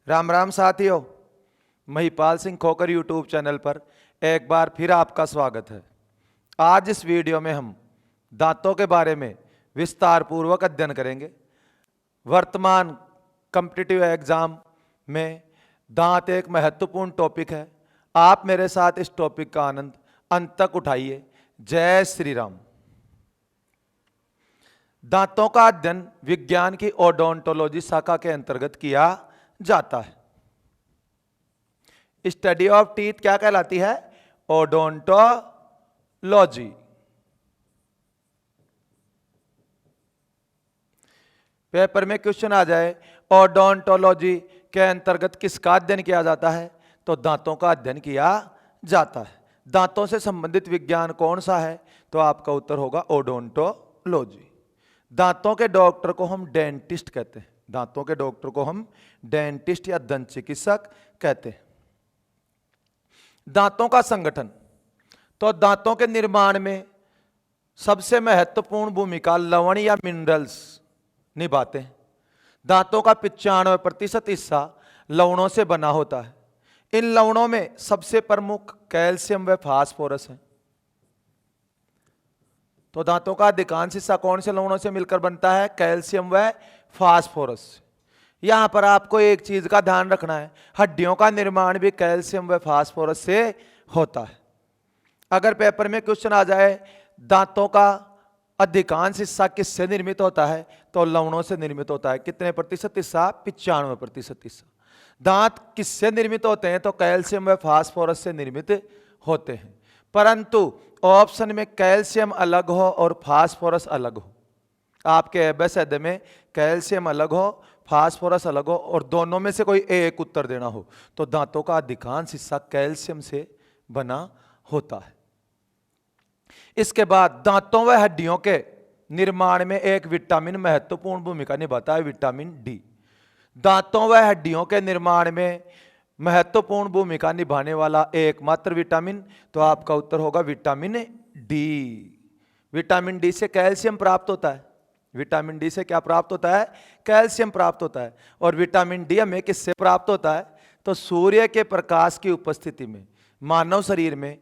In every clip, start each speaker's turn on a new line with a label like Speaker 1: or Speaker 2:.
Speaker 1: राम राम साथियों, महिपाल सिंह खोकर YouTube channel पर एक बार फिर आपका स्वागत है। आज इस वीडियो में हम दांतों के बारे में विस्तार पूर्वक अध्ययन करेंगे। वर्तमान कॉम्पिटिटिव एग्जाम में दांत एक महत्वपूर्ण टॉपिक है। आप मेरे साथ इस टॉपिक का आनंद अंत तक उठाइए। जय श्री राम। दांतों का अध्ययन विज्ञान की ओडोंटोलॉजी शाखा के अंतर्गत किया जाता है। स्टडी ऑफ टीथ क्या कहलाती है? ओडोंटोलॉजी। पेपर में क्वेश्चन आ जाए ओडोंटोलॉजी के अंतर्गत किसका अध्ययन किया जाता है, तो दांतों का अध्ययन किया जाता है। दांतों से संबंधित विज्ञान कौन सा है, तो आपका उत्तर होगा ओडोंटोलॉजी। दांतों के डॉक्टर को हम डेंटिस्ट कहते हैं। दांतों के डॉक्टर को हम डेंटिस्ट या दंत चिकित्सक कहते हैं। दांतों का संगठन, तो दांतों के निर्माण में सबसे महत्वपूर्ण भूमिका लवण या मिनरल्स निभाते हैं। दांतों का 95% हिस्सा लवणों से बना होता है। इन लवणों में सबसे प्रमुख कैल्शियम व फास्फोरस है। तो दांतों का अधिकांश हिस्सा कौन से लवणों से मिलकर बनता है? कैल्शियम व फास्फोरस। यहां पर आपको एक चीज का ध्यान रखना है, हड्डियों का निर्माण भी कैल्शियम व फास्फोरस से होता है। अगर पेपर में क्वेश्चन आ जाए दांतों का अधिकांश हिस्सा किससे निर्मित होता है, तो लवणों से निर्मित होता है। कितने प्रतिशत हिस्सा? 95% हिस्सा। दांत किससे निर्मित होते हैं, तो कैल्शियम व फास्फोरस से निर्मित होते हैं। परंतु ऑप्शन में कैल्शियम अलग हो और फास्फोरस अलग हो। आपके एबेसड में कैल्शियम अलग हो, फास्फोरस अलग हो और दोनों में से कोई एक उत्तर देना हो, तो दांतों का अधिकांश हिस्सा कैल्शियम से बना होता है। इसके बाद दांतों व हड्डियों के निर्माण में एक विटामिन महत्वपूर्ण भूमिका निभाता है, विटामिन डी। दांतों व हड्डियों के निर्माण में महत्वपूर्ण भूमिका निभाने वाला एकमात्र विटामिन, तो आपका उत्तर होगा विटामिन डी। विटामिन डी से कैल्शियम प्राप्त होता है। विटामिन डी से क्या प्राप्त होता है? कैल्शियम प्राप्त होता है। और विटामिन डी हमें किससे प्राप्त होता है, तो सूर्य के प्रकाश की उपस्थिति में मानव शरीर में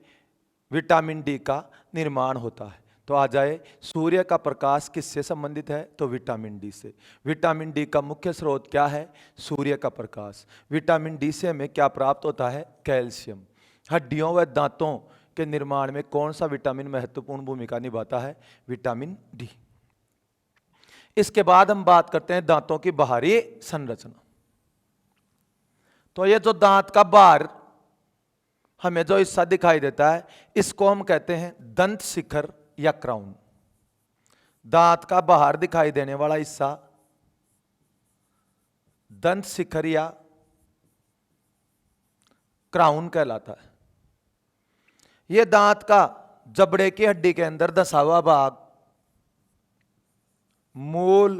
Speaker 1: विटामिन डी का निर्माण होता है। तो आ जाए सूर्य का प्रकाश किससे संबंधित है, तो विटामिन डी से। विटामिन डी का मुख्य स्रोत क्या है? सूर्य का प्रकाश। विटामिन डी से हमें क्या प्राप्त होता है? कैल्शियम। हड्डियों व दांतों के निर्माण में कौन सा विटामिन महत्वपूर्ण भूमिका निभाता है? Vitamin D. इसके बाद हम बात करते हैं दांतों की बाहरी संरचना। तो ये जो दांत का बाहर हमें जो हिस्सा दिखाई देता है, इसको हम कहते हैं दंत शिखर या क्राउन। दांत का बाहर दिखाई देने वाला हिस्सा दंत शिखर या क्राउन कहलाता है। यह दांत का जबड़े की हड्डी के अंदर धंसा हुआ भाग मूल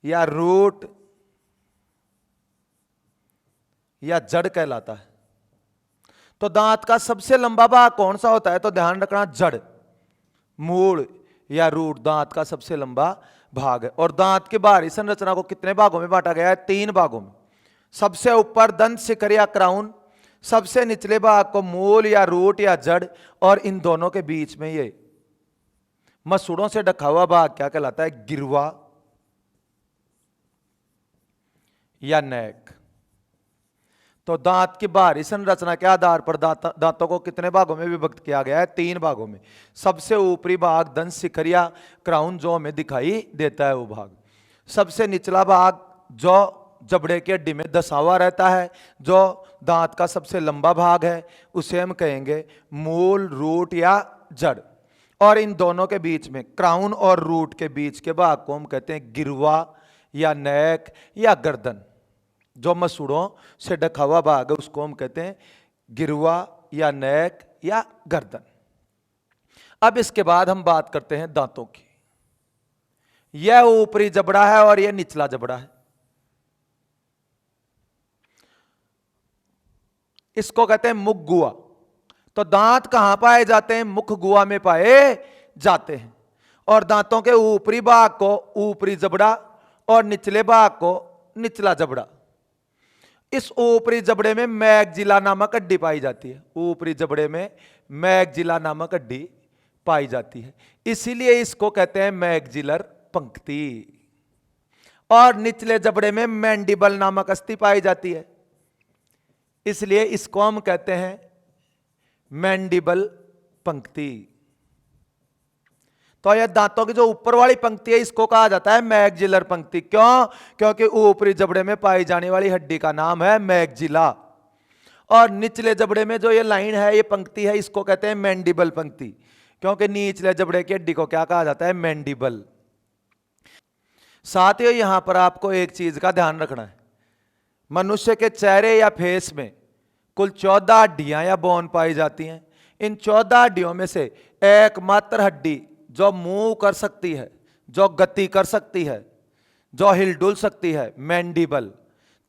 Speaker 1: या रूट या जड़ कहलाता है। तो दांत का सबसे लंबा भाग कौन सा होता है, तो ध्यान रखना जड़, मूल या रूट दांत का सबसे लंबा भाग है। और दांत की बाहरी संरचना को कितने भागों में बांटा गया है? 3 भागों में। सबसे ऊपर दंत शिखर या क्राउन, सबसे निचले भाग को मूल या रूट या जड़, और इन दोनों के बीच में ये मसूड़ों से ढका हुआ भाग क्या कहलाता है? गिरवा या नेक। तो दांत की बाहरी संरचना के आधार पर दांतों को कितने भागों में विभक्त किया गया है? 3 भागों में। सबसे ऊपरी भाग दंत शिखर या क्राउन जो हमें दिखाई देता है वो भाग। सबसे निचला भाग जो जबड़े की हड्डी में धंसा हुआ रहता है, जो दांत का सबसे लंबा भाग है, उसे हम कहेंगे मूल, रूट या जड़। और इन दोनों के बीच में क्राउन और रूट के बीच के भाग को हम कहते हैं गिरवा या नेक या गर्दन। जो मसूड़ों से ढका हुआ भाग है उसको हम कहते हैं गिरवा या नेक या गर्दन। अब इसके बाद हम बात करते हैं दांतों की। यह ऊपरी जबड़ा है और यह निचला जबड़ा है। इसको कहते हैं मुख गुहा। तो दांत कहां पाए जाते हैं? मुख गुहा में पाए जाते हैं। और दांतों के ऊपरी भाग को ऊपरी जबड़ा और निचले भाग को निचला जबड़ा इस ऊपरी जबड़े में मैगजिला नामक हड्डी पाई जाती है। ऊपरी जबड़े में मैगजिला नामक हड्डी पाई जाती है, इसीलिए इसको कहते हैं मैगजिलर पंक्ति। और निचले जबड़े में मैंडिबल नामक अस्थि पाई जाती है, इसलिए इसको हम कहते हैं मैंडिबल पंक्ति। तो यह दांतों की जो ऊपर वाली पंक्ति है इसको कहा जाता है मैगजिलर पंक्ति। क्यों? क्योंकि ऊपरी जबड़े में पाई जाने वाली हड्डी का नाम है मैगजिला, और निचले जबड़े में जो ये लाइन है, ये पंक्ति है, इसको कहते हैं मैंडिबल पंक्ति, क्योंकि निचले जबड़े की हड्डी को क्या कहा जाता है? मैंडिबल। साथियों, यहां पर आपको एक चीज का ध्यान रखना है, मनुष्य के चेहरे या फेस में कुल 14 हड्डियां या बोन पाई जाती हैं। इन 14 हड्डियों में से एकमात्र हड्डी जो मूव कर सकती है, जो गति कर सकती है, जो हिलडुल सकती है, मैंडिबल।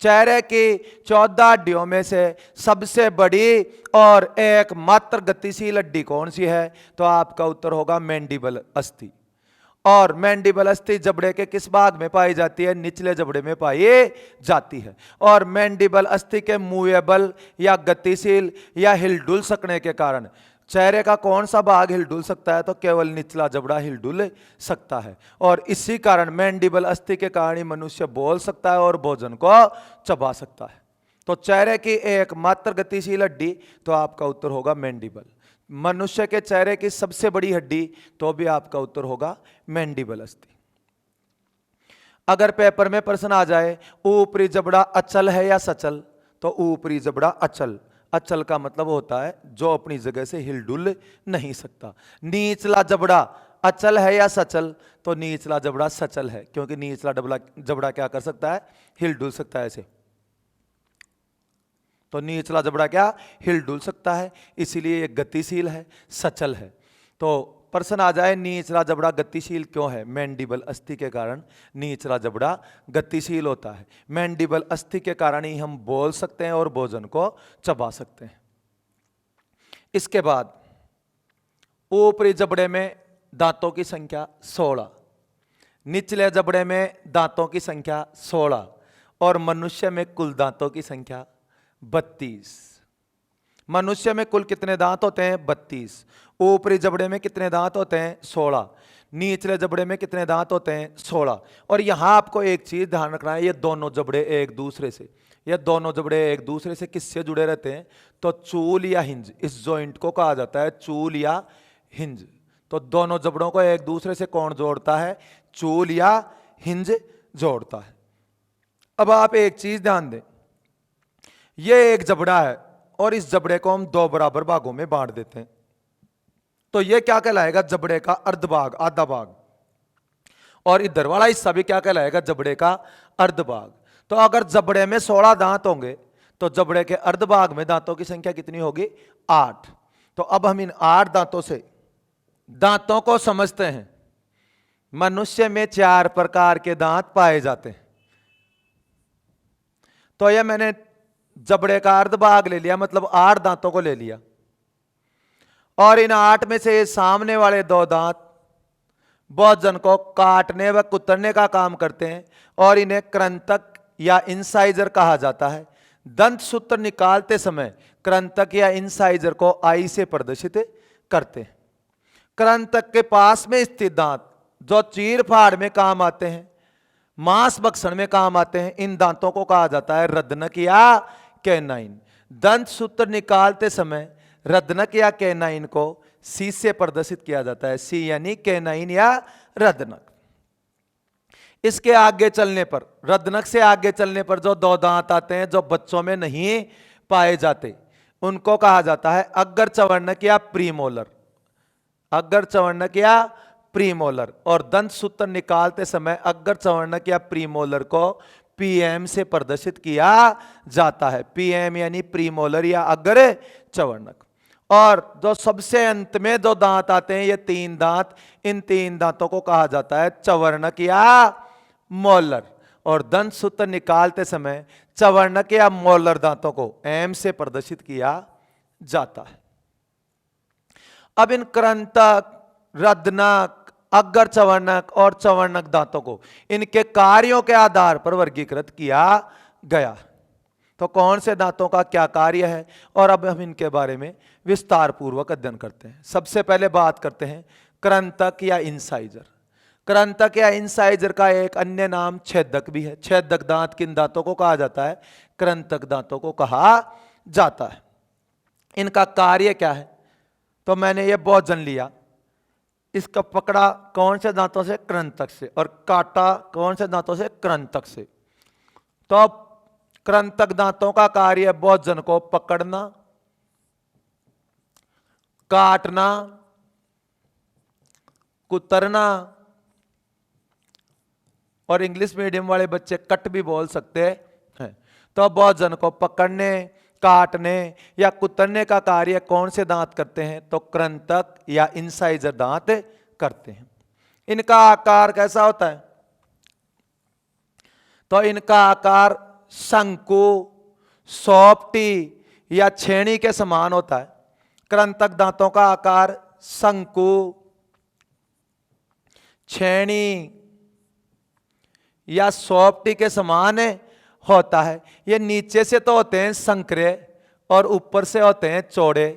Speaker 1: चेहरे की 14 हड्डियों में से सबसे बड़ी और एकमात्र गतिशील हड्डी कौन सी है? तो आपका उत्तर होगा मैंडिबल अस्थि। और मैंडिबल अस्थि जबड़े के किस भाग में पाई जाती है? निचले जबड़े में पाई जाती है। और मैंडिबल अस्थि के मूवेबल या गतिशील या हिलडुल सकने के कारण चेहरे का कौन सा भाग हिलडुल सकता है? तो केवल निचला जबड़ा हिलडुल सकता है, और इसी कारण मैंडिबल अस्थि के कारण ही मनुष्य बोल सकता है और भोजन को चबा सकता है। तो चेहरे की एकमात्र गतिशील हड्डी, तो आपका उत्तर होगा मैंडिबल। मनुष्य के चेहरे की सबसे बड़ी हड्डी, तो भी आपका उत्तर होगा मैंडिबल अस्थि। अगर पेपर में प्रश्न आ जाए ऊपरी जबड़ा अचल है या सचल, तो ऊपरी जबड़ा अचल। अचल का मतलब होता है जो अपनी जगह से हिलडुल नहीं सकता। निचला जबड़ा अचल है या सचल, तो निचला जबड़ा सचल है, क्योंकि निचला जबड़ा क्या कर सकता है? हिलडुल सकता है ऐसे। तो निचला जबड़ा क्या? हिलडुल सकता है, इसीलिए ये गतिशील है, सचल है। तो प्रश्न आ जाए निचला जबड़ा गतिशील क्यों है? मैंडिबल अस्थि के कारण निचला जबड़ा गतिशील होता है। मैंडिबल अस्थि के कारण ही हम बोल सकते हैं और भोजन को चबा सकते हैं। इसके बाद ऊपरी जबड़े में दांतों की संख्या 16, निचले जबड़े में दांतों की संख्या 16, और मनुष्य में कुल दांतों की संख्या 32। मनुष्य में कुल कितने दांत होते हैं? 32। ऊपरी जबड़े में कितने दांत होते हैं? 16। निचले जबड़े में कितने दांत होते हैं? 16। और यहां आपको एक चीज ध्यान रखना है, ये दोनों जबड़े एक दूसरे से, ये दोनों जबड़े एक दूसरे से किससे जुड़े रहते हैं? तो चूल या हिंज, इस जॉइंट को कहा जाता है चूल या हिंज। तो दोनों जबड़ों को एक दूसरे से कौन जोड़ता है? चूल या हिंज जोड़ता है। अब आप एक चीज ध्यान दें, ये एक जबड़ा है और इस जबड़े को हम 2 बराबर भागों में बांट देते हैं, तो ये क्या कहलाएगा? जबड़े का अर्ध भाग, आधा भाग। और इधर वाला हिस्सा भी क्या कहलाएगा? जबड़े का अर्ध भाग। तो अगर जबड़े में 16 दांत होंगे, तो जबड़े के अर्ध भाग में दांतों की संख्या कितनी होगी? 8। तो अब हम इन 8 दांतों से दांतों को समझते हैं। मनुष्य में 4 प्रकार के दांत पाए जाते हैं। तो यह मैंने जबड़े का अर्ध भाग ले लिया, मतलब 8 दांतों को ले लिया, और इन 8 में से सामने वाले 2 दांत भोजन को काटने व कुतरने का काम करते हैं, और इन्हें कृंतक या इंसाइजर कहा जाता है। दंत सूत्र निकालते समय कृंतक या इंसाइजर को आई से प्रदर्शित करते हैं। कृंतक के पास में स्थित दांत जो चीर फाड़ में काम आते हैं, मांस भक्षण में काम आते हैं, इन दांतों को कहा जाता है रदनक या कैनाइन। दंत सूत्र निकालते समय रदनक या कैनाइन को सी से प्रदर्शित किया जाता है, सी यानी कैनाइन या रदनक। इसके आगे चलने पर, रदनक से आगे चलने पर जो 2 दांत आते हैं जो बच्चों में नहीं पाए जाते, उनको कहा जाता है अग्र चवर्णक या प्रीमोलर, अग्र चवर्णक या प्रीमोलर। और दंत सूत्र निकालते समय अग्र चवर्णक या प्रीमोलर को पीएम से प्रदर्शित किया जाता है, पीएम यानी प्रीमोलर या अग्र चवर्णक। और जो सबसे अंत में 2 दांत आते हैं, ये 3 दांत, इन 3 दांतों को कहा जाता है चवर्णक या मोलर। और दंत सूत्र निकालते समय चवर्णक या मोलर दांतों को एम से प्रदर्शित किया जाता है। अब इन कृंतक, रदनक, अग्र चवर्णक और चवर्णक दांतों को इनके कार्यों के आधार पर वर्गीकृत किया गया। तो कौन से दांतों का क्या कार्य है, और अब हम इनके बारे में विस्तार पूर्वक अध्ययन करते हैं। सबसे पहले बात करते हैं कृंतक या इंसाइजर। कृंतक या इंसाइजर का एक अन्य नाम छेदक भी है। छेदक दांत किन दांतों को कहा जाता है? कृंतक दांतों को कहा जाता है। इनका कार्य क्या है? तो मैंने ये बहुत जन लिया, इसका पकड़ा कौन से दांतों से? कृंतक से, और काटा कौन से दांतों से? कृंतक से। तो अब कृंतक दांतों का कार्य बहुत जन को पकड़ना, काटना, कुतरना, और इंग्लिश मीडियम वाले बच्चे कट भी बोल सकते हैं। तो बहुत जन को पकड़ने, काटने या कुतरने का कार्य कौन से दांत करते हैं? तो कृंतक या इंसाइजर दांत करते हैं। इनका आकार कैसा होता है? तो इनका आकार शंकु, सोपटी या छेनी के समान होता है। कृंतक दांतों का आकार शंकु, छेनी या सोपटी के समान होता है। ये नीचे से तो होते हैं संकरे और ऊपर से होते हैं चौड़े।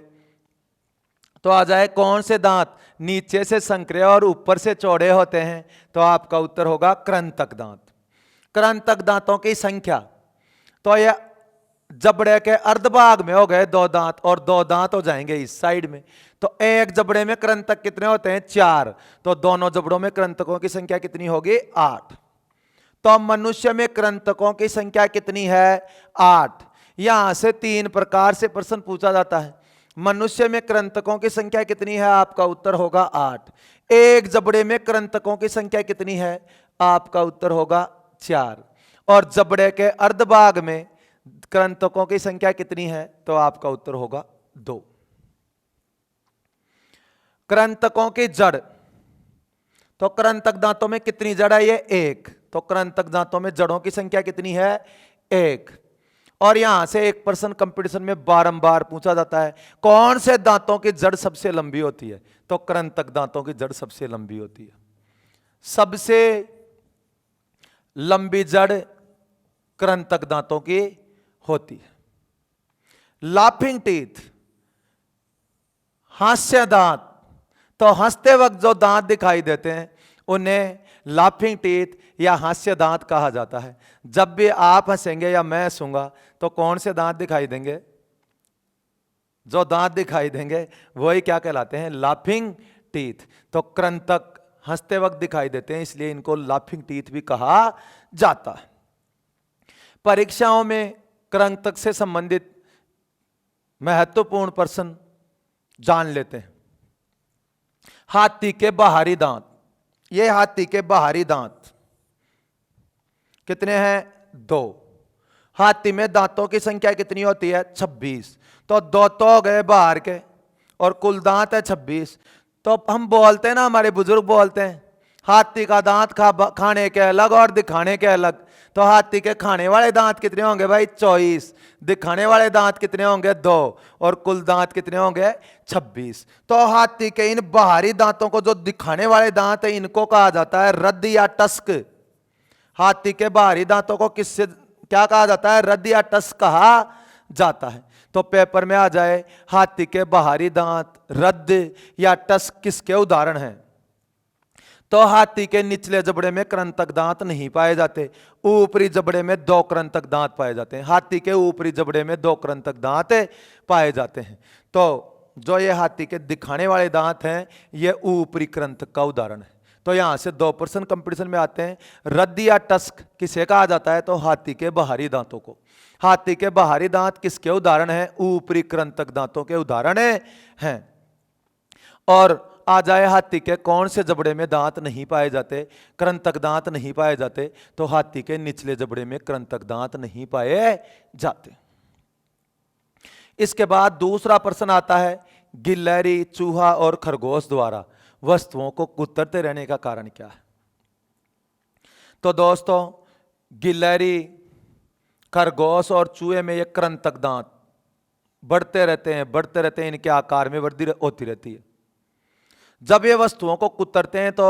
Speaker 1: तो आ जाए कौन से दांत नीचे से संकरे और ऊपर से चौड़े होते हैं? तो आपका उत्तर होगा कृंतक दांत। कृंतक दांतों की संख्या, तो यह जबड़े के अर्धभाग में हो गए 2 दांत, और 2 दांत हो जाएंगे इस साइड में। तो एक जबड़े में कृंतक कितने होते हैं? 4। तो दोनों जबड़ों में कृंतकों की संख्या कितनी होगी? 8। तो मनुष्य में कृंतकों की संख्या कितनी है? 8। यहां से 3 प्रकार से प्रश्न पूछा जाता है। मनुष्य में कृंतकों की संख्या कितनी है? आपका उत्तर होगा 8। एक जबड़े में कृंतकों की संख्या कितनी है? आपका उत्तर होगा 4। और जबड़े के अर्धभाग में कृंतकों की संख्या कितनी है? तो आपका उत्तर होगा 2। कृंतकों की जड़, तो कृंतक दांतों में कितनी जड़ है? ये 1। तो कृंतक दांतों में जड़ों की संख्या कितनी है? 1। और यहां से एक प्रश्न कंपटीशन में बारंबार पूछा जाता है, कौन से दांतों की जड़ सबसे लंबी होती है? तो कृंतक दांतों की जड़ सबसे लंबी होती है। सबसे लंबी जड़ कृंतक दांतों की होती है। लाफिंग टीथ, हास्य दांत, तो हंसते वक्त जो दांत दिखाई देते हैं उन्हें लाफिंग टीथ या हास्य दांत कहा जाता है। जब भी आप हंसेंगे या मैं हंसूंगा तो कौन से दांत दिखाई देंगे? जो दांत दिखाई देंगे वही क्या कहलाते हैं? Laughing teeth. तो कृंतक हंसते वक्त दिखाई देते हैं, इसलिए इनको लाफिंग टीथ भी कहा जाता है। परीक्षाओं में कृंतक से संबंधित महत्वपूर्ण प्रश्न जान लेते हैं। हाथी के बाहरी दांत, ये हाथी के बाहरी दांत कितने हैं? 2। हाथी में दांतों की संख्या कितनी होती है? 26। तो 2 तो हो गए बाहर के, और कुल दांत है 26। तो हम बोलते हैं ना, हमारे बुजुर्ग बोलते हैं, हाथी का दांत खाने के अलग और दिखाने के अलग। तो हाथी के खाने वाले दांत कितने होंगे भाई? 24। दिखाने वाले दांत कितने होंगे? 2। और कुल दांत कितने होंगे? 26। तो हाथी के इन बाहरी दांतों को, जो दिखाने वाले दांत है, इनको कहा जाता है रद्द या टस्क। हाथी के बाहरी दांतों को किससे क्या कहा जाता है? रद्द या टस्क कहा जाता है। तो पेपर में आ जाए, हाथी के बाहरी दांत, रद्द या टस्क किसके उदाहरण हैं? तो हाथी के निचले जबड़े में कृंतक दांत नहीं पाए जाते, ऊपरी जबड़े में 2 कृंतक दांत पाए जाते हैं। हाथी के ऊपरी जबड़े में 2 कृंतक दांत पाए जाते हैं। तो जो ये हाथी के दिखाने वाले दांत हैं, ये ऊपरी कृंतक का उदाहरण है। तो यहां से 2 प्रश्न कंपटीशन में आते हैं। रद्द या टस्क किसे कहा जाता है? तो हाथी के बाहरी दांतों को। हाथी के बाहरी दांत किसके उदाहरण हैं? ऊपरी कृंतक दांतों के उदाहरण हैं। और आ जाए हाथी के कौन से जबड़े में दांत नहीं पाए जाते? कृंतक दांत नहीं पाए जाते। तो हाथी के निचले जबड़े में कृंतक दांत नहीं पाए जाते। इसके बाद दूसरा प्रश्न आता है, गिलहरी, चूहा और खरगोश द्वारा वस्तुओं को कुतरते रहने का कारण क्या है? तो दोस्तों, गिलहरी, खरगोश और चूहे में ये कृंतक दांत बढ़ते रहते हैं, इनके आकार में वृद्धि होती रहती है। जब ये वस्तुओं को कुतरते हैं तो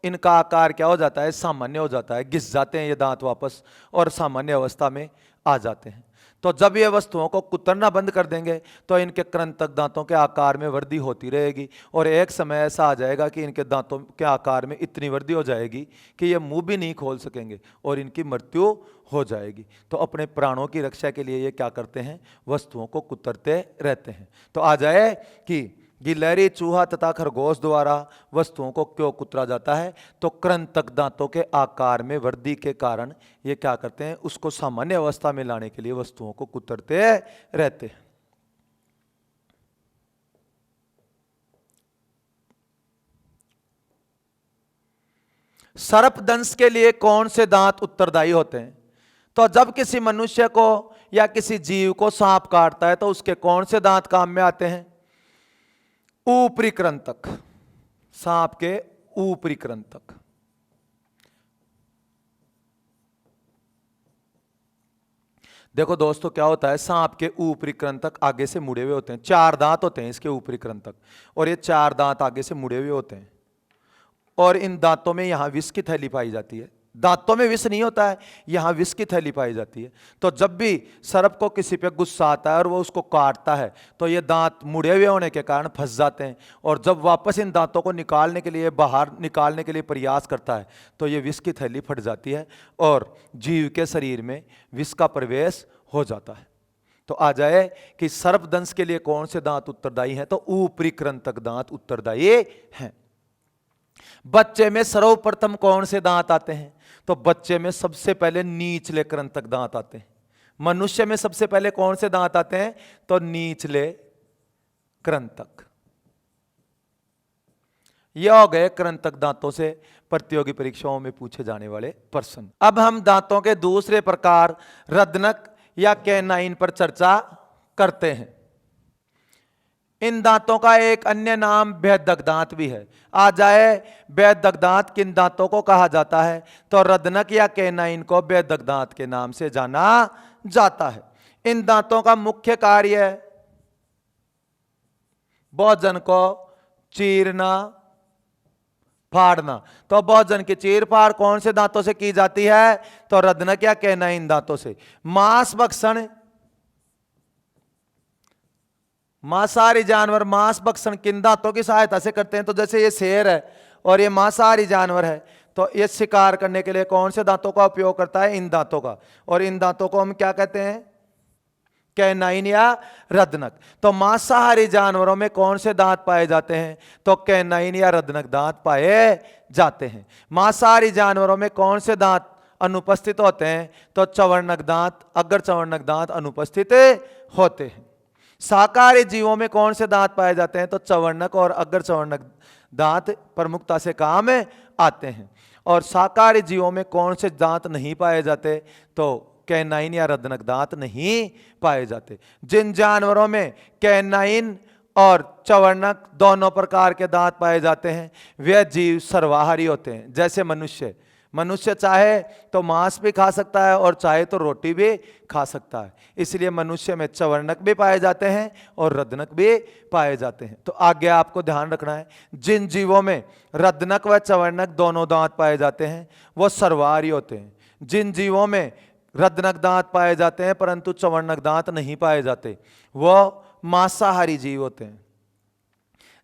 Speaker 1: इनका आकार क्या हो जाता है? सामान्य हो जाता है, घिस जाते हैं ये दांत वापस और सामान्य अवस्था में आ जाते हैं। तो जब ये वस्तुओं को कुतरना बंद कर देंगे तो इनके कृंतक दांतों के आकार में वृद्धि होती रहेगी और एक समय ऐसा आ जाएगा कि इनके दांतों के आकार में इतनी वृद्धि हो जाएगी कि ये मुंह भी नहीं खोल सकेंगे और इनकी मृत्यु हो जाएगी। तो अपने प्राणों की रक्षा के लिए ये क्या करते हैं, वस्तुओं को कुतरते रहते हैं। तो आ जाए कि गिलहरी, चूहा तथा खरगोश द्वारा वस्तुओं को क्यों कुतरा जाता है, तो कृंतक दांतों के आकार में वृद्धि के कारण ये क्या करते हैं, उसको सामान्य अवस्था में लाने के लिए वस्तुओं को कुतरते रहते हैं। सर्पदंश के लिए कौन से दांत उत्तरदायी होते हैं, तो जब किसी मनुष्य को या किसी जीव को सांप काटता है तो उसके कौन से दांत काम में आते हैं, ऊपरी कृंतक, सांप के ऊपरी कृंतक। देखो दोस्तों क्या होता है, सांप के ऊपरी कृंतक आगे से मुड़े हुए होते हैं, 4 दांत होते हैं इसके ऊपरी कृंतक और ये 4 दांत आगे से मुड़े हुए होते हैं और इन दांतों में यहां विष की थैली पाई जाती है। दांतों में विष नहीं होता है, यहां विष की थैली पाई जाती है। तो जब भी सर्प को किसी पे गुस्सा आता है और वो उसको काटता है तो ये दांत मुड़े हुए होने के कारण फंस जाते हैं और जब वापस इन दांतों को निकालने के लिए, बाहर निकालने के लिए प्रयास करता है तो ये विष की थैली फट जाती है और जीव के शरीर में विष का प्रवेश हो जाता है। तो आ जाए कि सर्पदंश के लिए कौन से दांत उत्तरदायी हैं, तो ऊपरी कृंतक दांत उत्तरदायी हैं। बच्चे में सर्वप्रथम कौन से दांत आते हैं, तो बच्चे में सबसे पहले निचले कृंतक दांत आते हैं। मनुष्य में सबसे पहले कौन से दांत आते हैं, तो निचले कृंतक। यह हो गए कृंतक दांतों से प्रतियोगी परीक्षाओं में पूछे जाने वाले प्रश्न। अब हम दांतों के दूसरे प्रकार रदनक या कैनाइन पर चर्चा करते हैं। इन दांतों का एक अन्य नाम भेदक दांत भी है। आ जाए भेदक दांत किन दांतों को कहा जाता है, तो रदनक या कैनाइन को भेदक दांत के नाम से जाना जाता है। इन दांतों का मुख्य कार्य भोजन को चीरना, फाड़ना। तो भोजन की चीर फाड़ कौन से दांतों से की जाती है, तो रदनक या कैनाइन दांतों से। मांस भक्षण, मांसाहारी जानवर मांस भक्षण किन दांतों की सहायता से करते हैं, तो जैसे ये शेर है और ये मांसाहारी जानवर है तो ये शिकार करने के लिए कौन से दांतों का उपयोग करता है, इन दांतों का। और इन दांतों को हम क्या कहते हैं, कैनाइन या रदनक। तो मांसाहारी जानवरों में कौन से दांत पाए जाते हैं, तो कैनाइन या रदनक दांत पाए जाते हैं। मांसाहारी जानवरों में कौन से दांत अनुपस्थित होते हैं, तो चवर्णक दांत, अग्र चवर्णक दांत अनुपस्थित होते हैं। शाकाहारी जीवों में कौन से दांत पाए जाते हैं, तो चवर्णक और अग्र चवर्णक दांत प्रमुखता से काम आते हैं। और शाकाहारी जीवों में कौन से दांत नहीं पाए जाते, तो कैनाइन या रदनक दांत नहीं पाए जाते। जिन जानवरों में कैनाइन और चवर्णक दोनों प्रकार के दांत पाए जाते हैं वे जीव सर्वाहारी होते हैं। जैसे मनुष्य, मनुष्य चाहे तो मांस भी खा सकता है और चाहे तो रोटी भी खा सकता है, इसलिए मनुष्य में चवर्णक भी पाए जाते हैं और रदनक भी पाए जाते हैं। तो आगे आपको ध्यान रखना है, जिन जीवों में रदनक व चवर्णक दोनों दांत पाए जाते हैं वो सर्वाहारी होते हैं। जिन जीवों में रदनक दांत पाए जाते हैं परंतु चवर्णक दांत नहीं पाए जाते वो मांसाहारी जीव होते हैं।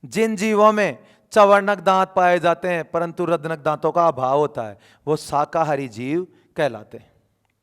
Speaker 1: जिन जीवों में चवर्णक दांत पाए जाते हैं परंतु रदनक दांतों का अभाव होता है वो शाकाहारी जीव कहलाते हैं।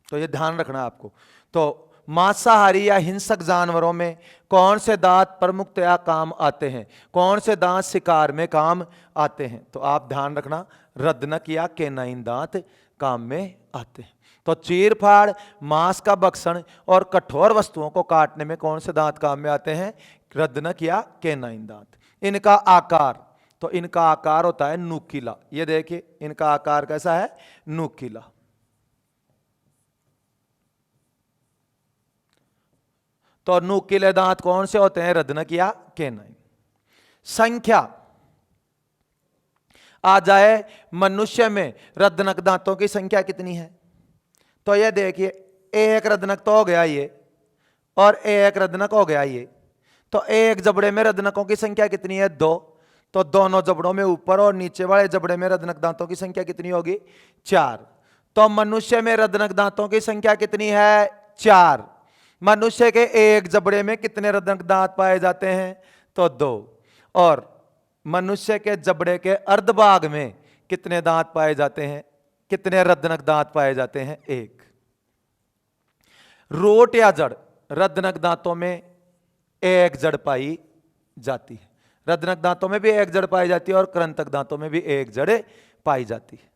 Speaker 1: तो ये ध्यान रखना है आपको। तो मांसाहारी या हिंसक जानवरों में कौन से दांत प्रमुखतया काम आते हैं, कौन से दांत शिकार में काम आते हैं, तो आप ध्यान रखना रदनक या कैनाइन दांत काम में आते हैं। तो चीर फाड़, मांस का भक्षण और कठोर वस्तुओं को काटने में कौन से दांत काम में आते हैं, रदनक या कैनाइन दांत। इनका आकार, तो इनका आकार होता है नुकीला। ये देखिए इनका आकार कैसा है, नुकीला। तो नुकीले दांत कौन से होते हैं, रदनक या कैनाइन। संख्या आ जाए मनुष्य में रदनक दांतों की संख्या कितनी है, तो ये देखिए एक रदनक तो हो गया ये और एक रदनक हो गया ये। तो एक जबड़े में रदनकों की संख्या कितनी है, 2। तो दोनों जबड़ों में ऊपर और नीचे वाले जबड़े में रदनक दांतों की संख्या कितनी होगी, 4। तो मनुष्य में रदनक दांतों की संख्या कितनी है, 4। मनुष्य के एक जबड़े में कितने रत्नक दांत पाए जाते हैं? तो 2। और मनुष्य के जबड़े के अर्धभाग में कितने दांत पाए जाते हैं? कितने रत्नक दांत पाए जाते हैं? 1। रोट या जड़, रत्नक दांतों में एक जड़ पाई जाती है। रत्नक दांतों में भी एक जड़ पाई जाती है और कृंतक दांतों में भी एक जड़ पाई जाती है।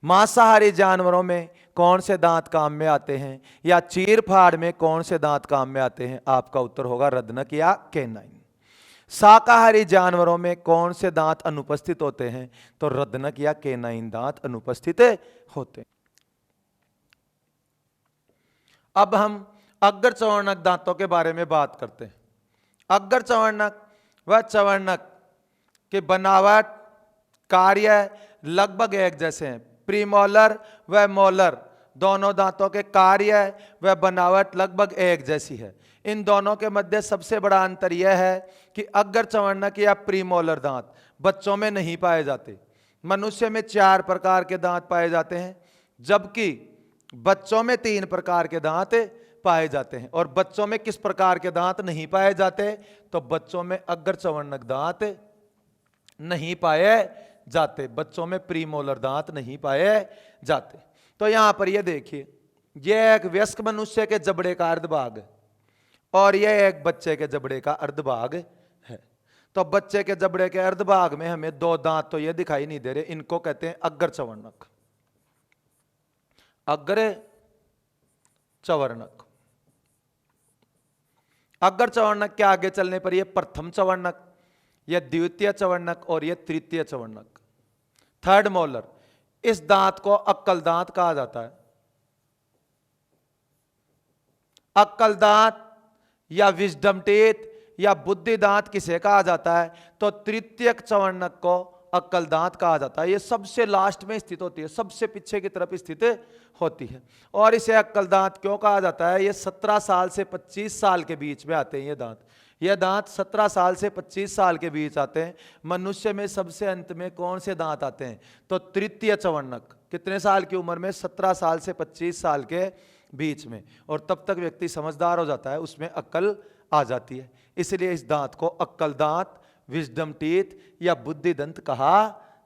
Speaker 1: मांसाहारी जानवरों में कौन से दांत काम में आते हैं, या चीर फाड़ में कौन से दांत काम में आते हैं? आपका उत्तर होगा रत्नक या कैनाइन। शाकाहारी जानवरों में कौन से दांत अनुपस्थित होते हैं? तो रत्नक या कैनाइन दांत अनुपस्थित होते हैं। अब हम अग्र चवर्णक दांतों के बारे में बात करते हैं। अग्र चवर्णक व चवर्णक के बनावट, कार्य लगभग एक जैसे हैं। प्रीमोलर व मोलर दोनों दांतों के कार्य व बनावट लगभग एक जैसी है। इन दोनों के मध्य सबसे बड़ा अंतर यह है कि अग्र चवर्णक या प्रीमोलर दांत बच्चों में नहीं पाए जाते। मनुष्य में 4 प्रकार के दांत पाए जाते हैं, जबकि बच्चों में 3 प्रकार के दांत पाए जाते हैं। और बच्चों में किस प्रकार के दांत नहीं पाए जाते? तो बच्चों में अग्र चवर्णक दांत नहीं पाए जाते, बच्चों में प्रीमोलर दांत नहीं पाए जाते। तो यहां पर ये देखिए, यह एक वयस्क मनुष्य के जबड़े का अर्धभाग है और यह एक बच्चे के जबड़े का अर्धभाग है। तो बच्चे के जबड़े के अर्धभाग में हमें 2 दांत तो ये दिखाई नहीं दे रहे, इनको कहते हैं अग्र चवर्णक। अग्र चवर्णक, अग्र चवर्णक के आगे चलने पर यह प्रथम चवर्णक, यह द्वितीय चवर्णक और यह तृतीय चवर्णक, थर्ड मोलर। इस दांत को अक्कल दांत कहा जाता है। अक्कल दांत या विजडम टीथ या बुद्धि दांत किसे कहा जाता है? तो तृतीय चवर्णक को अक्कल दांत कहा जाता है। यह सबसे लास्ट में स्थित होती है, सबसे पीछे की तरफ स्थित होती है। और इसे अक्कल दांत क्यों कहा जाता है? ये 17 साल से 25 साल के बीच में आते हैं ये दांत। ये दांत 17 साल से 25 साल के बीच आते हैं। मनुष्य में सबसे अंत में कौन से दांत आते हैं? तो तृतीय चवर्णक। कितने साल की उम्र में? 17 साल से 25 साल के बीच में। और तब तक व्यक्ति समझदार हो जाता है, उसमें अक्ल आ जाती है। इसलिए इस दांत को अक्कल दांत, विजडम टीथ या बुद्धि दंत कहा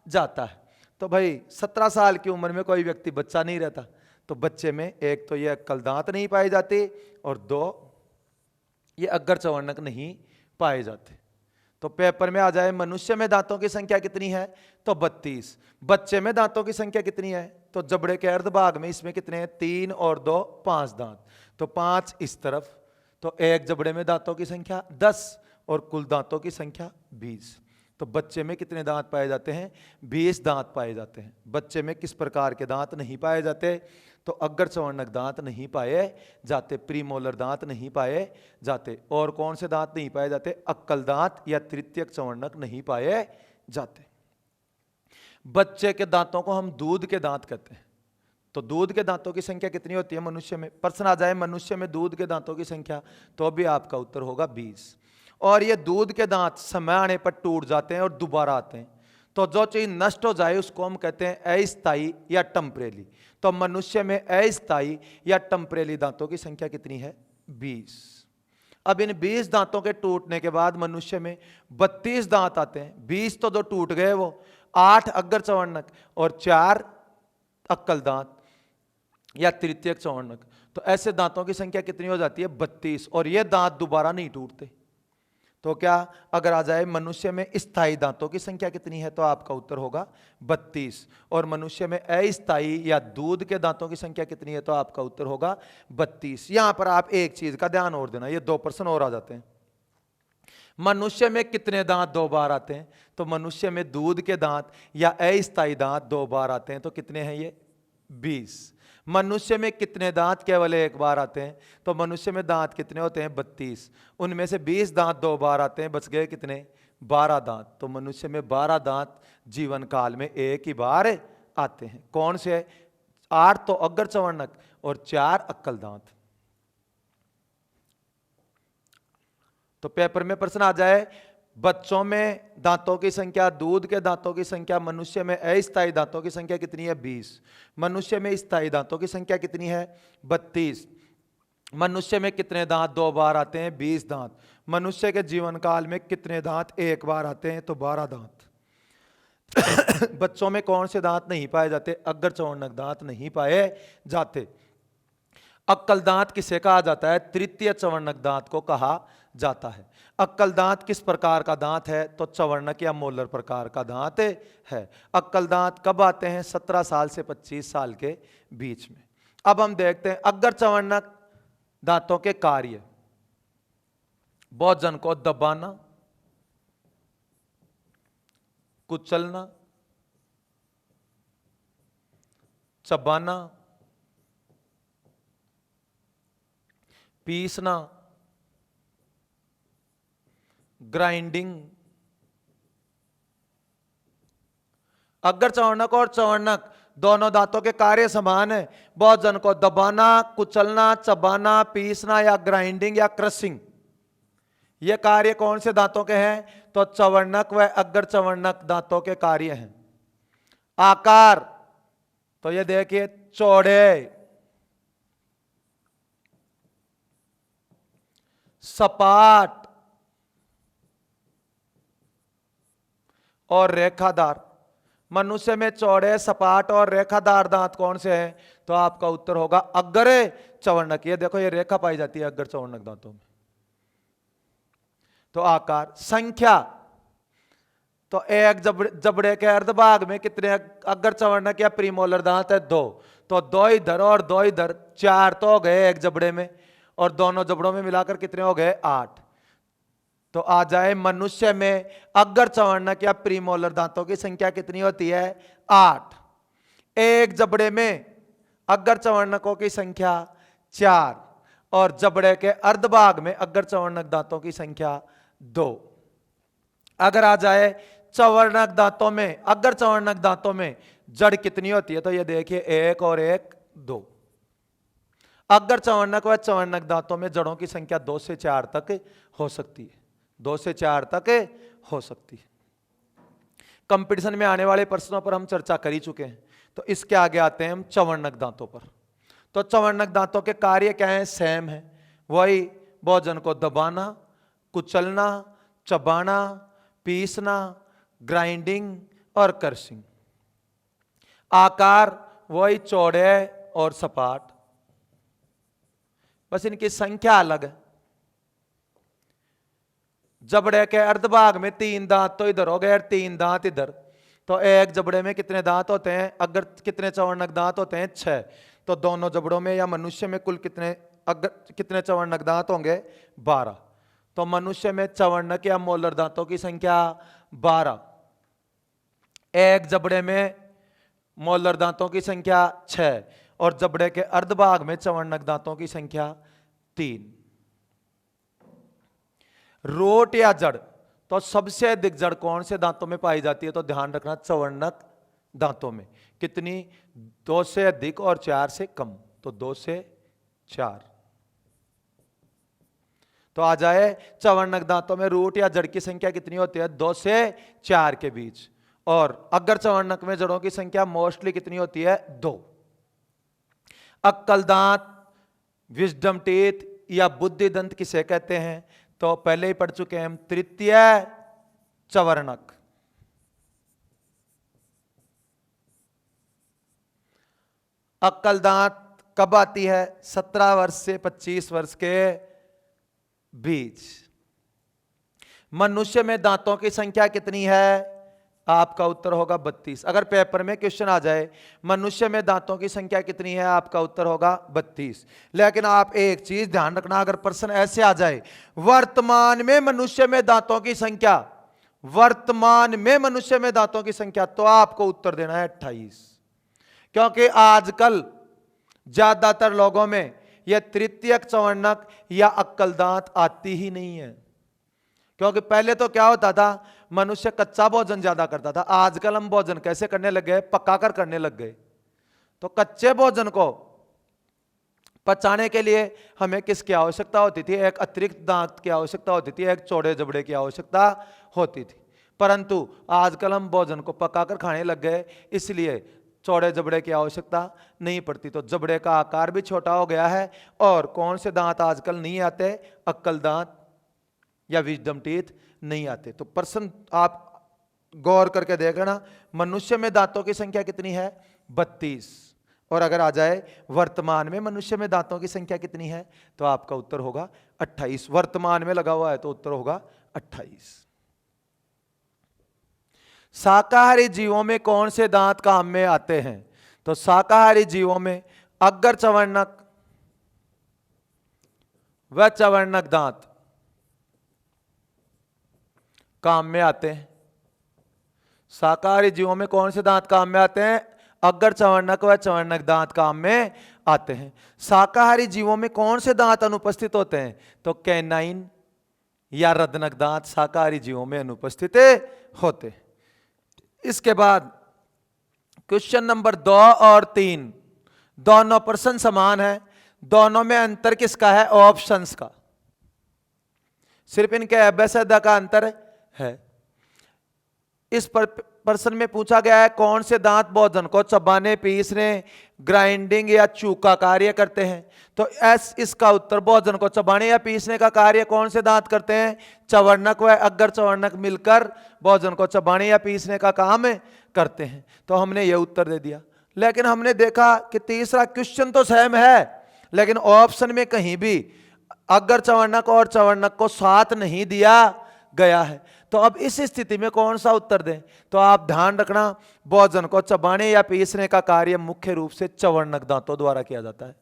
Speaker 1: जाता है। तो भाई 17 साल की उम्र में कोई व्यक्ति बच्चा नहीं रहता, तो बच्चे में एक तो ये अक्कल दांत नहीं पाए जाते और 2 ये अग्र चवर्णक नहीं पाए जाते। तो पेपर में आ जाए मनुष्य में दांतों की संख्या कितनी है? तो 32। बच्चे में दांतों की संख्या कितनी है? तो जबड़े के अर्धभाग में इसमें कितने हैं? 3 और 2 5 दांत। तो 5 इस तरफ, तो एक जबड़े में दांतों की संख्या 10 और कुल दांतों की संख्या 20। तो बच्चे में कितने दांत पाए जाते हैं? 20 दांत पाए जाते हैं। बच्चे में किस प्रकार के दांत नहीं पाए जाते? तो अग्र चवर्णक दांत नहीं पाए जाते, प्रीमोलर दांत नहीं पाए जाते। और कौन से दांत नहीं पाए जाते? अक्कल दांत या तृतीय चवर्णक नहीं पाए जाते। बच्चे के दांतों को हम दूध के दांत कहते हैं। तो दूध के दांतों की संख्या कितनी होती है मनुष्य में? प्रश्न आ जाए मनुष्य में दूध के दांतों की संख्या, तो भी आपका उत्तर होगा 20। और ये दूध के दांत समय आने पर टूट जाते हैं और दोबारा आते हैं। तो जो चीज नष्ट हो जाए उसको हम कहते हैं अस्थायी या टेम्परेरी। तो मनुष्य में अस्थायी या टेम्परेरी दांतों की संख्या कितनी है? 20। अब इन 20 दांतों के टूटने के बाद मनुष्य में 32 दांत आते हैं। 20 तो जो टूट गए वो 8 अग्र चवर्णक और 4 अक्कल दांत या तृतीय चवर्णक। तो ऐसे दांतों की संख्या कितनी हो जाती है? 32। और ये दांत दोबारा नहीं टूटते। तो क्या अगर आ जाए मनुष्य में स्थायी दांतों की संख्या कितनी है? तो आपका उत्तर होगा 32। और मनुष्य में अस्थायी या दूध के दांतों की संख्या कितनी है? तो आपका उत्तर होगा 32। यहां पर आप एक चीज का ध्यान और देना, ये 2 प्रश्न और आ जाते हैं। मनुष्य में कितने दांत 2 बार आते हैं? तो मनुष्य में दूध के दांत या अस्थायी दांत 2 बार आते हैं। तो कितने हैं ये? 20। मनुष्य में कितने दांत केवल 1 बार आते हैं? तो मनुष्य में दांत कितने होते हैं? 32। उनमें से 20 दांत 2 बार आते हैं, बच गए कितने? 12 दांत। तो मनुष्य में 12 दांत जीवन काल में एक ही बार आते हैं। कौन से? 8 तो अग्र चवर्णक और 4 अक्कल दांत। तो पेपर में प्रश्न आ जाए बच्चों में दांतों की संख्या, दूध के दांतों की संख्या, मनुष्य में अस्थायी दांतों की संख्या कितनी है? 20। मनुष्य में स्थायी दांतों की संख्या कितनी है? 32। मनुष्य में कितने दांत 2 बार आते हैं? 20 दांत। मनुष्य के जीवन काल में कितने दांत 1 बार आते हैं? तो 12 दांत। बच्चों में कौन से दांत नहीं पाए जाते? अग्र चौवर्णक दांत नहीं पाए जाते। अक्कल दांत किसे कहा जाता है? तृतीय चवर्णक दांत को कहा जाता है। अक्कल दांत किस प्रकार का दांत है? तो चवर्णक या मोलर प्रकार का दांत है। अक्कल दांत कब आते हैं? 17 साल से 25 साल के बीच में। अब हम देखते हैं अग्र चवर्णक दांतों के कार्य। भोजन को दबाना, कुचलना, चबाना, पीसना, ग्राइंडिंग। अग्र चवर्णक और चवर्णक दोनों दांतों के कार्य समान है। भोजन को दबाना, कुचलना, चबाना, पीसना या ग्राइंडिंग या क्रशिंग, ये कार्य कौन से दांतों के हैं? तो चवर्णक व अग्र चवर्णक दांतों के कार्य हैं। आकार तो ये देखिए चौड़े, सपाट और रेखादार। मनुष्य में चौड़े, सपाट और रेखादार दांत कौन से हैं? तो आपका उत्तर होगा अग्र चवर्णक। ये देखो ये रेखा पाई जाती है अग्र चवर्णक दांतों में। तो आकार। संख्या तो एक जबड़े के अर्धभाग में कितने अग्र चवर्णक या प्रीमोलर दांत है? 2। तो 2 इधर और 2 इधर, 4 तो हो गए एक जबड़े में, और दोनों जबड़ों में मिलाकर कितने हो गए? 8। तो आ जाए मनुष्य में अग्र चवर्णक या प्रीमोलर दांतों की संख्या कितनी होती है? 8। एक जबड़े में अग्र चवर्णकों की संख्या 4 और जबड़े के अर्धभाग में अग्र चवर्णक दांतों की संख्या 2। अगर आ जाए चवर्णक दांतों में, अग्र चवर्णक दांतों में जड़ कितनी होती है? तो ये देखिए 1 और 1 2। अग्र चवर्णक व चवर्णक दांतों में जड़ों की संख्या 2 से 4 तक हो सकती है। 2 से 4 तक हो सकती है। कंपटीशन में आने वाले प्रश्नों पर हम चर्चा कर ही चुके हैं। तो इसके आगे आते हैं हम चवर्णक दांतों पर। तो चवर्णक दांतों के कार्य क्या है? सेम है, वही भोजन को दबाना, कुचलना, चबाना, पीसना, ग्राइंडिंग और क्रशिंग। आकार वही चौड़े और सपाट, बस इनकी संख्या अलग है। जबड़े के अर्धभाग में 3 दांत तो इधर हो गए और 3 दांत इधर। तो एक जबड़े में कितने दांत होते हैं? अगर कितने चवर्णक दांत होते हैं? 6। तो दोनों जबड़ों में या मनुष्य में कुल कितने चवर्णक दांत होंगे? 12। तो मनुष्य में चवर्णक या मोलर दांतों की संख्या 12। एक जबड़े में मोलर दांतों की संख्या 6 और जबड़े के अर्धभाग में चवर्णक दांतों की संख्या 3। रोट या जड़ तो सबसे अधिक जड़ कौन से दांतों में पाई जाती है? तो ध्यान रखना चवर्णक दांतों में। कितनी? 2 से अधिक और 4 से कम। तो 2 से 4। तो आ जाए चवर्णक दांतों में रूट या जड़ की संख्या कितनी होती है? 2 से 4 के बीच। और अग्र चवर्णक में जड़ों की संख्या मोस्टली कितनी होती है? 2। अक्कल दांत, विजडम टीथ या बुद्धि दंत किसे कहते हैं? तो पहले ही पढ़ चुके हैं हम, तृतीय चवर्णक। अक्कल दांत कब आती है? 17 वर्ष से 25 वर्ष के बीच। मनुष्य में दांतों की संख्या कितनी है? आपका उत्तर होगा 32। अगर पेपर में क्वेश्चन आ जाए मनुष्य में दांतों की संख्या कितनी है, आपका उत्तर होगा 32। लेकिन आप एक चीज ध्यान रखना, अगर प्रश्न ऐसे आ जाए वर्तमान में मनुष्य में दांतों की संख्या, वर्तमान में मनुष्य में दांतों की संख्या, तो आपको उत्तर देना है 28। क्योंकि आजकल ज्यादातर लोगों में यह तृतीयक चवर्णक या अक्कल दांत आती ही नहीं है। क्योंकि पहले तो क्या होता था, मनुष्य कच्चा भोजन ज्यादा करता था। आजकल हम भोजन कैसे करने लग गए? पकाकर करने लग गए। तो कच्चे भोजन को पचाने के लिए हमें किसकी आवश्यकता होती थी? एक अतिरिक्त दांत की आवश्यकता होती थी, एक चौड़े जबड़े की आवश्यकता होती थी। परंतु आजकल हम भोजन को पकाकर खाने लग गए, इसलिए चौड़े जबड़े की आवश्यकता नहीं पड़ती। तो जबड़े का आकार भी छोटा हो गया है। और कौन से दांत आजकल नहीं आते? अक्कल दांत या विजडम टीथ नहीं आते। तो प्रश्न आप गौर करके देखना, मनुष्य में दांतों की संख्या कितनी है? 32। और अगर आ जाए वर्तमान में मनुष्य में दांतों की संख्या कितनी है, तो आपका उत्तर होगा 28। वर्तमान में लगा हुआ है तो उत्तर होगा 28। शाकाहारी जीवों में कौन से दांत काम में आते हैं? तो शाकाहारी जीवों में अग्र चवर्णक व चवर्णक दांत काम में आते हैं। शाकाहारी जीवों में कौन से दांत काम में आते हैं? अग्र चवर्णक व चवर्णक दांत काम में आते हैं। शाकाहारी जीवों में कौन से दांत अनुपस्थित होते हैं? तो कैनाइन या रदनक दांत शाकाहारी जीवों में अनुपस्थित होते हैं। इसके बाद क्वेश्चन नंबर 2 और 3 दोनों प्रश्न समान है। दोनों में अंतर किसका है? ऑप्शंस का। सिर्फ इनके अभ्यासदा का अंतर है। इस प्रश्न में पूछा गया है कौन से दांत भोजन को चबाने, पीसने, ग्राइंडिंग या चूका कार्य करते हैं? तो इसका उत्तर भोजन को चबाने या पीसने का कार्य कौन से दांत करते हैं? चवर्णक व अग्र चवर्णक मिलकर भोजन को चबाने या पीसने का काम करते हैं। तो हमने यह उत्तर दे दिया। लेकिन हमने देखा कि तीसरा क्वेश्चन तो सेम है, लेकिन ऑप्शन में कहीं भी अग्र चवर्णक और चवर्णक को साथ नहीं दिया गया है। तो अब इस स्थिति में कौन सा उत्तर दें? तो आप ध्यान रखना, भोजन को चबाने या पीसने का कार्य मुख्य रूप से चवर्णक दांतों द्वारा किया जाता है।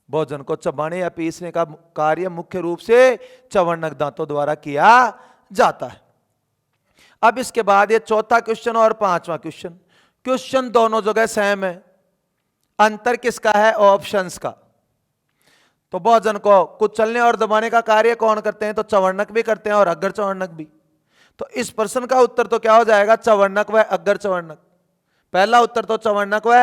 Speaker 1: भोजन को चबाने या पीसने का कार्य मुख्य रूप से चवर्णक दांतों द्वारा किया जाता है। अब इसके बाद ये चौथा क्वेश्चन और पांचवा क्वेश्चन, क्वेश्चन दोनों जगह सेम है। अंतर किसका है? ऑप्शंस का। तो भोजन को कुचलने और दबाने का कार्य कौन करते हैं? तो चवर्णक भी करते हैं और अग्र चवर्णक भी। तो इस प्रश्न का उत्तर तो क्या हो जाएगा? चवर्णक व अग्र चवर्णक। पहला उत्तर तो चवर्णक व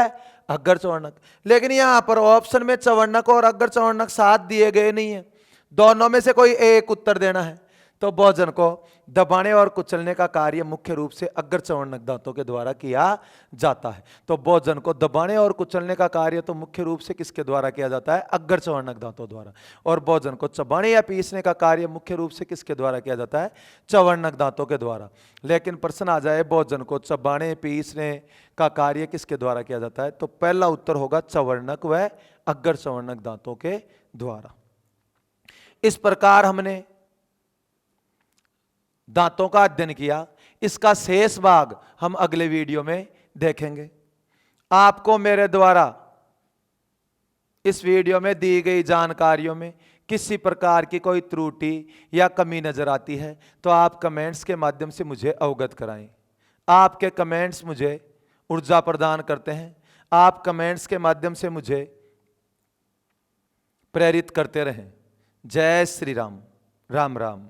Speaker 1: अग्र चवर्णक। लेकिन यहां पर ऑप्शन में चवर्णक और अग्र चवर्णक साथ दिए गए नहीं है, दोनों में से कोई एक उत्तर देना है। तो भोजन को दबाने और कुचलने का कार्य मुख्य रूप से अग्र चवर्णक दांतों के द्वारा किया जाता है। तो भोजन को दबाने और कुचलने का कार्य तो मुख्य रूप से किसके द्वारा किया जाता है? अग्र चवर्णक दांतों द्वारा। और भोजन को चबाने या पीसने का कार्य मुख्य रूप से किसके द्वारा किया जाता है? चवर्णक दांतों के द्वारा। लेकिन प्रश्न आ जाए भोजन को चबाने पीसने का कार्य किसके द्वारा किया जाता है? तो पहला उत्तर होगा चवर्णक व अग्र चवर्णक दांतों के द्वारा। इस प्रकार हमने दांतों का अध्ययन किया। इसका शेष भाग हम अगले वीडियो में देखेंगे। आपको मेरे द्वारा इस वीडियो में दी गई जानकारियों में किसी प्रकार की कोई त्रुटि या कमी नजर आती है तो आप कमेंट्स के माध्यम से मुझे अवगत कराएं। आपके कमेंट्स मुझे ऊर्जा प्रदान करते हैं। आप कमेंट्स के माध्यम से मुझे प्रेरित करते रहें। जय श्री राम। राम राम।